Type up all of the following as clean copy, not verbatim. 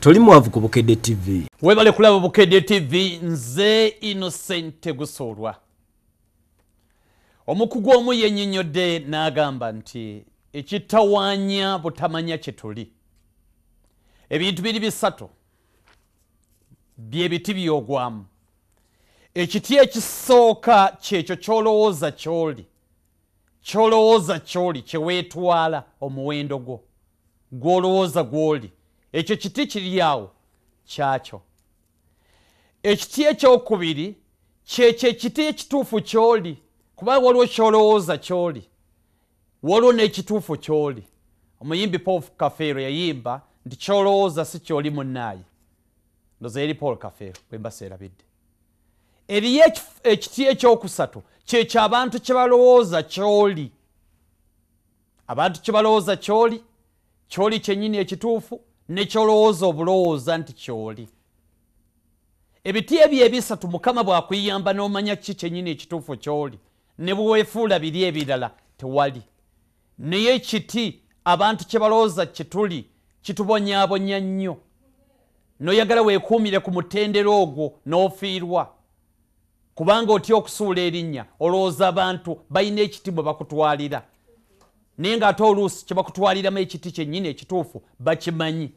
Toli mwavu ku Bukedde TV. Webale kulaba Bukedde TV nze Innocent Gusolwa. Omukugu omu yennyonnyodde n'agamba nti ekitawaanya butamanya kyetuli. Ebintu biri bisatu bye biti by'ogwamu. Ekiti ekisooka kyekyo ky'olowooza ky'oli. Ky'olowooza ky'oli kye weetwala omuwendo gwo. Gw'olowooza gw'oli. Ekyo kiti kiri awo kyakyo. Ekiti ekyokubiri kyekyo ekiti ekituufu ky'oli. Kuba waliwo ky'olowooza ky'oli. Waliwo n'ekituufu ky'oli. Omuyimbi Paul Kafeero yayimba nti ky'olowooza si ky'oli munnaayi. Ndoza eri Paul Kafeero bwe mba seerabidde. Eriyo ekiti ekyokusatu kyekyo abantu kye balowooza ky'oli. Abantu kye balowooza ky'oli, ky'oli kyennyini ekituufu, ne ky'olowooza obulowooza nti ky'oli. Ebiti ebyo ebisatu Mukama bw'akuyamba n'omanya kiki kyennyini ekituufu ky'oli, ne bweweefuula biri ebirala tewali. Naye ekiti abantu kye balowooza kyetuli kitubonyaabonya nnyo. N'oyagala weekuumire ku mutendera ogwo n'ofiirwa. Kubanga otya okusuula erinnya, olowooza abantu balina ekiti bwe bakutwalira. Naye ng'ate oluusi kye bakutwaliramu ekiti kyennyini ekituufu bakimanyi.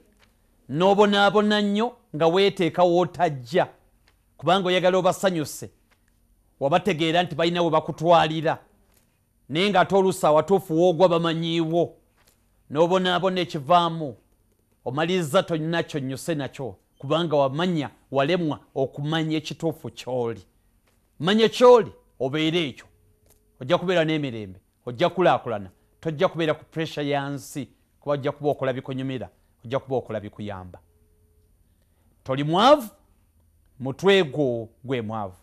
N'obonaabona nnyo nga weeteeka w'otajja. Kubanga oyagala obasanyuse. Wabategeera nti balina we bakutwalira. Naye ng'ate oluusi awatuufu w'ogwa bamanyiiwo. N'obonaabona ekivaamu. Omaliriza tonna kyonnyuse nakyo. Kubanga wamanya walemwa okumanya ekituufu ky'oli. Manya ky'oli obeere ekyo. Ojja kubeera n'emirembe. Ojja kulaakulana. Tojja kubeera ku pressure ya nsi. Kuba ojja kuba okola bikunyumira. Ojja kuba okola bikuyamba. Toli mwavu, mutwe gwo gwe mwavu.